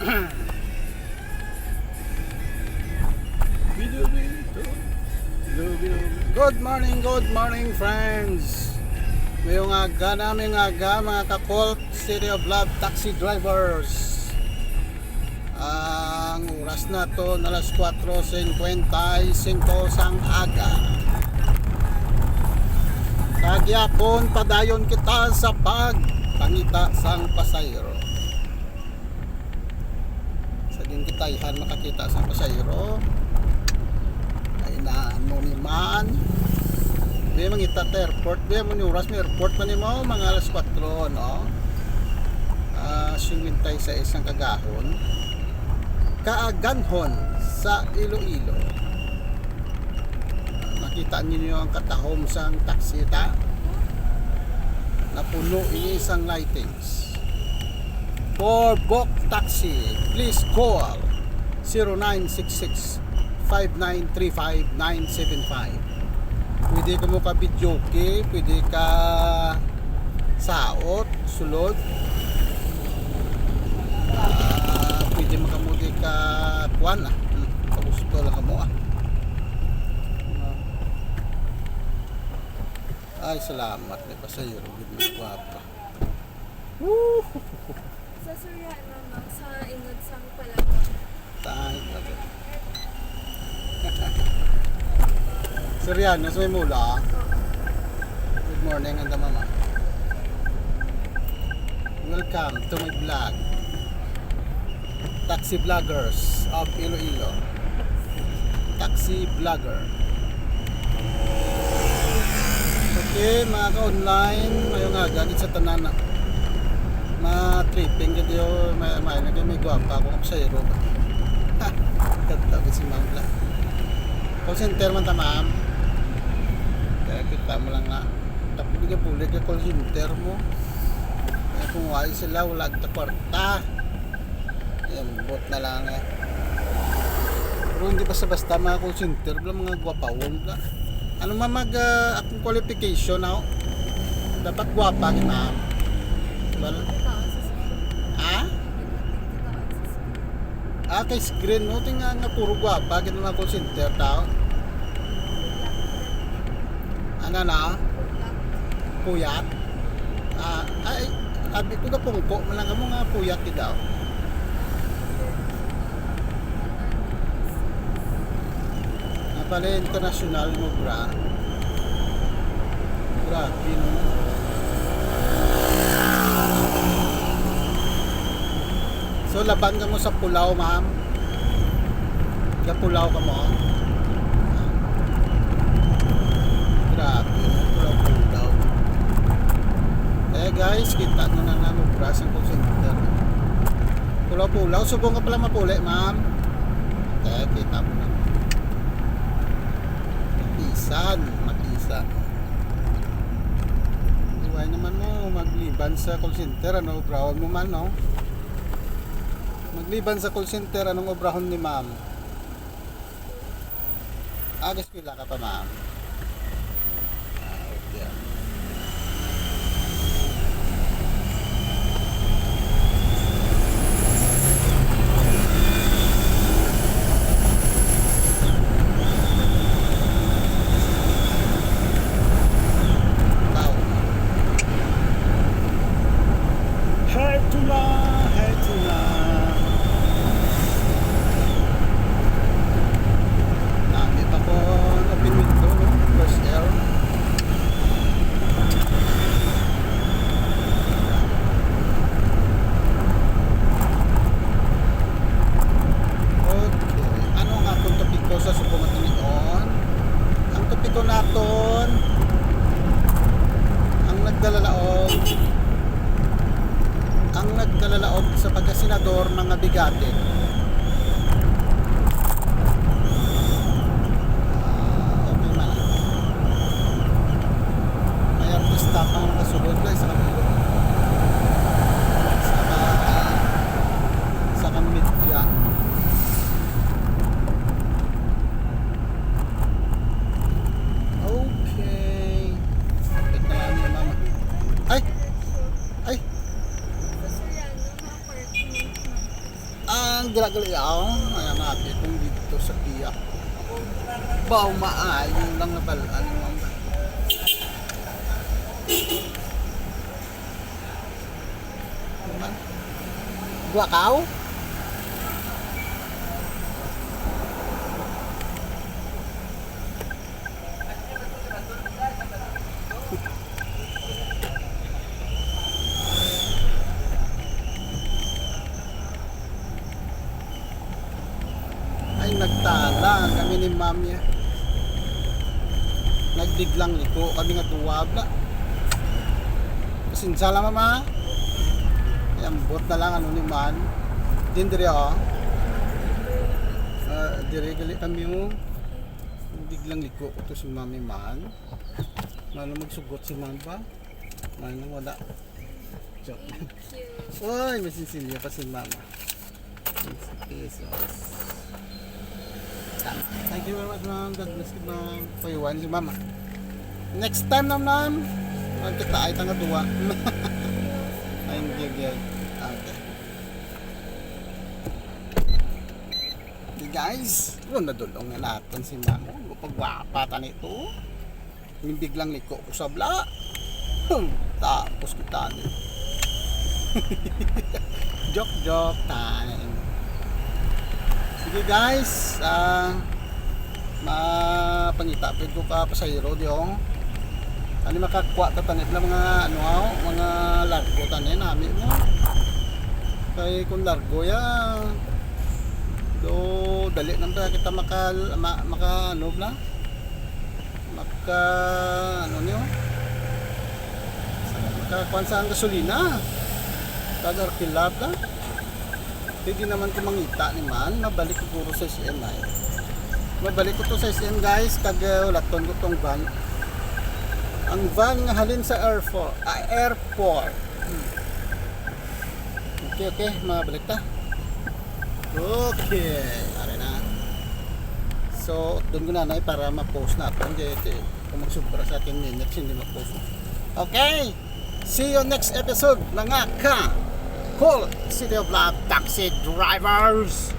Good morning friends. Ngayong naming aga mga ka-Colt City of Love taxi drivers. Ang oras na to na alas 4:55 sang aga. Kagyapon padayon kita sa pangita sang pasayro. Sa din kita ihan makakita sang pasayro. Ay na mo ni man. Di mangita ta airport, di mo ni oras may airport pa ni mo mga alas 4 no. Singwintay sa isang kagahon. Kaaganhon sa Iloilo. Nakita niyo ang katahom sang taxi ta. Napuno ini isang lightings. For book taxi, please call 0966-5935-975. Pwede ka mo ka videoke, pwede ka saot, sulod. Pwede makamudi ka kuan gusto lang mo Ay salamat may pasayro gid mo guwapa. Sa Soriano ma'am, sa inod sang Palawan. Tayo pa. Soriano sa may mula. Good morning anda mama. Welcome to my vlog. Taxi vloggers of Iloilo. Taxi vlogger. Okay, mga ka-online, ngayon nga gagit sa tanan na ma-tripping kasi may guwapa akong pasayro. Ha, ganda si ma'am lang. Call center man ta ma'am. Kaya kita mo lang na tapos bigyan pulit ka call center mo. Kaya kung wala sila, wala kita kwarta. Yan, bot na lang Pero hindi basta-basta mga call center, mga guwapawon ka. Ano akong qualification ako? Dapat guwapa ni ma'am. Well, kay screen mo tinga nga puro guwapa gid mga call center tao. Ano na? Puyat. Ay abi ko pungko man lang mo nga puyat gid daw. Pala international mo bra. Grabe no. So laban ka mo sa Pulao ma'am. Sa Pulao ka mo. Grabe Pulao. Guys, kita mo na mo bra sa call center. Pulao. Subong ka pala mapuli ma'am. Kita mo na. Matisan. Iway naman mo magliban sa call center, ano obrahon mo man no? Magliban sa call center, anong obrahon ni ma'am? Agas pila ka pa ma'am? Okay. Sa subukan tinion ang topiko naton ang nagdalalaog sa pagkasenador mga bigate. Okay man may artista pang nakasulod lang sa kanila sa media. ang gira-gira. Ayan natin itong dito sa tiyak. Baw maayo lang na balaan mo. Naman. Guakaw? Ay nagtala kami ni Mami. Nagdiglang liko kami nga tuwab na. Pasinsala mama. Ayan bot na lang ano ni man. Din diri oh. Dire gali kami mo. Nagdiglang liko ko to si Mami man. Malo magsugot si man ba? Malo wala. Joke. Thank you. Uy, masinsilya pa si Mama. 60 pesos. Thank you very much, ma'am. God bless you, ma'am. Payuan si Mama. Next time, ma'am. Huwag kita ay tanga duwa. Ay, hindi, okay. Okay, guys. Nadulong na natin si Mama. Pagwapatan ito. Yung biglang liko ko sa bla. Tapos kita niyo. Joke time. Sige guys, mapangitapin ko ka pasayro diong. Ano makakwa ta tanip na mga mga largo tanin namin mo. Kay kung largo ya do dali nang ba kita maka ano bla? Maka ano niyo? Makakuan sa gasolina. Tagar kilab ka. Hindi naman ko mangita ni man, mabalik ko puro sa SM ay. Mabalik ko to sa SM guys, kag ulaton ko tong van. Ang van nga halin sa airport. Okay, mabalik ta. Okay, ari na. So, doon ko na para ma-post na ito. Hindi, kung magsubra sa ating minutes, hindi ma-post. Okay, see you next episode mga ka. Cool City of Love Taxi Drivers.